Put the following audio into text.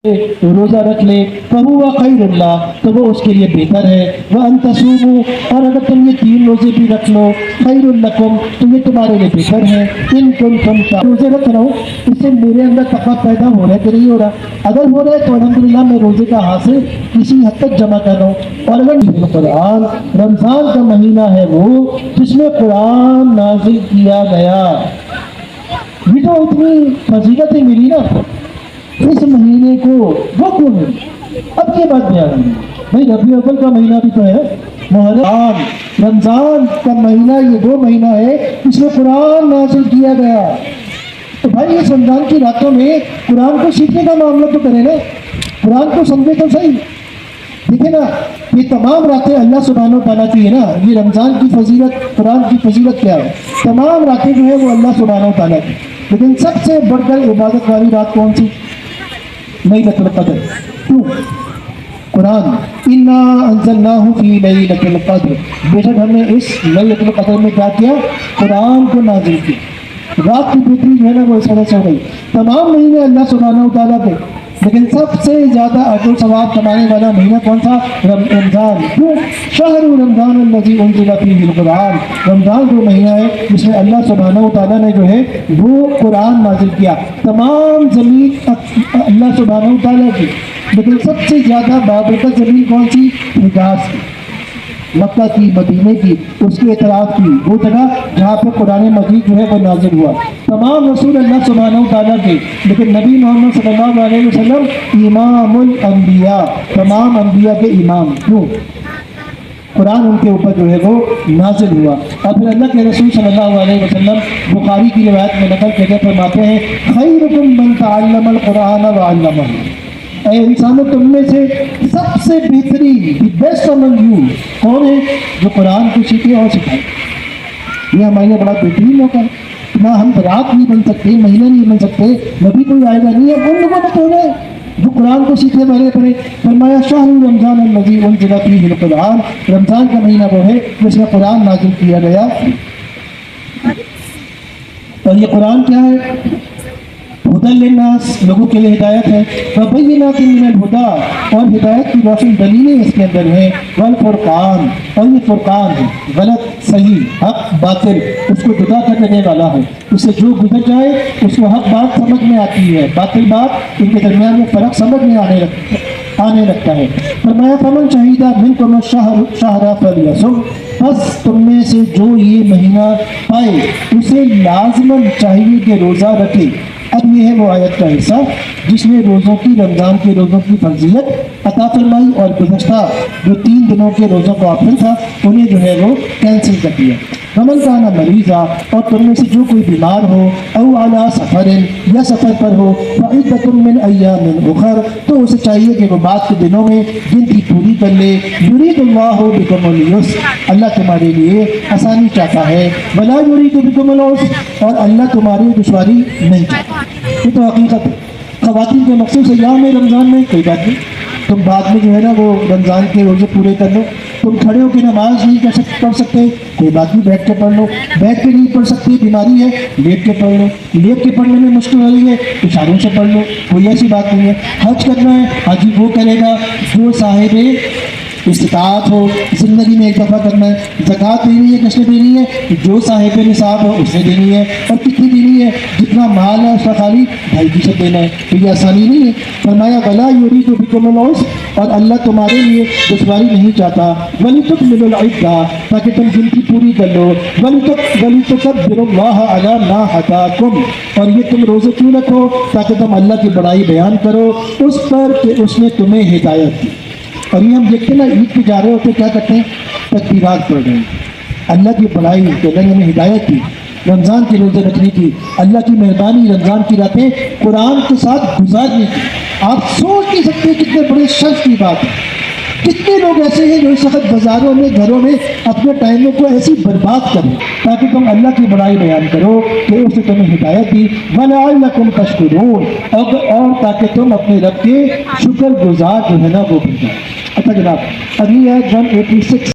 रोज़ा रख ले फहुवा खैरुल्लाह, तो वो उसके लिए बेहतर है। वह अंतसूमू, और अगर तुम ये 3 रोज़े भी रख लो खैरुल्लकुम, तो ये तुम्हारे लिए बेहतर है। इन कुंतुम रोज़े रख रहा हूँ, इससे मेरे अंदर तक़वा पैदा हो रहा है कि नहीं हो रहा? अगर हो रहा है तो अल्हम्दुलिल्लाह मैं रोज़े का हासिल किसी हद तक जमा कर रहा हूँ। और अगर कुरान रमज़ान का महीना है वो जिसमें कुरान नाजिल किया गया, ये तो इतनी फजीलतें मिली ना इस महीने को, वो क्यों नहीं? अब ये बात ध्यान रखना भाई, रबी अव्वल का महीना भी तो है, मुहर्रम रमजान का महीना, ये 2 महीना है इसमें कुरान नाज़िल किया गया। तो भाई इस रमजान की रातों में कुरान को सीखने का मामला तो करें ना, कुरान को समझे तो सही। देखिए ना, ये तमाम रातें अल्लाह सुब्हानहू तआला की है ना, ये रमज़ान की फजीलत, कुरान की फजीलत क्या है? तमाम रातें जो है वो अल्लाह सुब्हानहू तआला की, लेकिन सबसे बढ़कर इबादत वाली रात कौन सी? लैलतुल क़द्र। क्यों? कुरान इन्ना अंज़लनाहु फ़ी लैलतिल क़द्र, बेशक हमने इस लैलतुल क़द्र में क्या किया? कुरान को नाज़िल किया। रात की बेहतरी जो है ना वो इस वजह से हो गई। तमाम महीने अल्लाह सुब्हानहू तआला के, लेकिन सबसे ज़्यादा अजर सवाब कमाने वाला महीना कौन सा? रमज़ान। क्यों? शहरु रमज़ान अल्लज़ी उनज़िला फ़ीहिल कुरान, रमज़ान जो महीना है जिसमें अल्लाह सुब्हानहू तआला ने जो है वो कुरान नाज़िल किया। तमाम ज़मीन अल्लाह सुब्हानहू तआला की, लेकिन सबसे ज़्यादा बाबरकत ज़मीन कौन सी? हिजाज़ की, मक्का की, मदीने की, उसके इतराफ़ की, वो जगह जहाँ पर कुरान मजीद जो है वो नाज़िल हुआ। तमाम रसूल अल्लाह सुब्हानहू तआला के, लेकिन नबी मोहम्मद सल्लल्लाहु अलैहि वसल्लम इमामुल अंबिया, तमाम अंबिया के इमाम। क्यों? कुरान उनके ऊपर जो है वो नाज़िल हुआ। और फिर अल्लाह के रसूल सल्लल्लाहु अलैहि वसल्लम बुखारी की रिवायत में नकल करके फरमाते हैं, खैरुकुम मन तअल्लमल कुरान व अल्लमहु, ऐ इंसानों तुम में से सबसे बेहतरीन, द बेस्ट अमंग यू कौन है? जो कुरान को सीखे और सिखाए। ये हमारे लिए बड़ा बेहतरीन मौका है ना, हम रात नहीं बन सकते, महीना नहीं बन सकते, नबी कोई आएगा नहीं है, उन लोगों को तो है जो कुरान को सीखने वाले पड़े। फरमाया शहरु रमज़ान अल्लज़ी उनज़िला फ़ीहिल कुरान, रमज़ान का महीना वो है जिसमें कुरान नाज़िल किया गया। और ये कुरान क्या है? हुदल लिन्नास, लोगों के लिए हिदायत है। वबय्यिनातिन मिनल हुदा, और हिदायत की रोशन दलीलें इसके अंदर हैं। वल फुरकान, और ये फुरकान है, गलत सही, हक बातिल, उसको जुदा कर देने वाला है। उससे जो गुजर जाए उसको हक बात समझ में आती है, बातिल बात इनके दरमियान में फ़र्क समझ में आने लगता है। फरमाया फमन शहीदा मिनकुम शहरा फलियसुम, बस तुम में से जो ये महीना पाए उसे लाजमन चाहिए कि रोज़ा रखे। अब ये है वो आयत का हिस्सा जिसमें रोज़ों की, रमज़ान के रोज़ों की फर्जियत अता फरमाई, और गुज़श्ता जो 3 दिनों के रोज़ों का ऑप्शन था उन्हें जो है वो कैंसिल कर दिया। वमन काना मरीज़ा, और तुम में से जो कोई बीमार हो, औ अला सफ़रिन, या सफ़र पर हो, फ़इद्दतुम मिन अय्यामिन उख़र, तो उसे चाहिए कि वो बाद के दिनों में गिनती पूरी कर ले। युरीदुल्लाहु बिकुमुल युस्र, अल्लाह तुम्हारे लिए आसानी चाहता है। वला युरीदु बिकुमुल उस्र, और अल्लाह तुम्हारी दुश्वारी नहीं चाहता। ये तो हकीकत है। ख़वातीन के मखसूस अय्याम में रमज़ान में कोई बात नहीं, तुम बाद में जो है ना वो रमज़ान के रोज़े पूरे कर लो। तुम खड़े होकर नमाज नहीं पढ़ सकते, कोई बात नहीं, बैठ के पढ़ लो। बैठ के नहीं पढ़ सकते, बीमारी है, लेट के पढ़ लो। लेट के पढ़ने में मुश्किल हो रही है, इशारों से पढ़ लो, कोई ऐसी बात नहीं है। हज करना है, हाजी वो करेगा जो साहिब इस्तिताअत हो, ज़िंदगी में एक दफ़ा करना है। ज़कात देनी है, किसने देनी है? जो साहिब निसाब हो उसने देनी है। और कितनी देनी है? जितना माल है उसका खाली 2.5% देना है। तो ये आसानी नहीं है। फरमाया वला युरीदु बिकुमुल उस्र, और अल्लाह तुम्हारे लिए दुश्वारी नहीं चाहता। वलितुकमिलुल इद्दा, ताकि तुम गिनती पूरी कर लो। वलितुकब्बिरुल्लाह अला मा हदाकुम, और ये तुम रोज़े क्यों रखो? ताकि तुम अल्लाह की बड़ाई बयान करो उस पर कि उसने तुम्हें हिदायत दी। और ये हम देखते ना, ईद पे जा रहे होते क्या करते हैं? तकबीरात पढ़ रहे हैं, अल्लाह की बड़ाई कि अल्लाह ने हमें हिदायत दी रमज़ान के रोज़े रखने की, अल्लाह की मेहरबानी रमज़ान की रातें कुरान के साथ गुजारने की। आप सोच नहीं सकते कितने बड़े शर्फ की बात है। कितने लोग ऐसे हैं जो इस वक्त बाज़ारों में, घरों में अपने टाइमों को ऐसी बर्बाद करें ताकि तुम अल्लाह की बड़ाई बयान करो कि उसने तुम्हें हिदायत दी। वलअल्लकुम तशकुरून, और ताकि तुम अपने रब के शुक्रगुजार जो है ना वो बन जाओ। अच्छा जनाब, अगली है 186।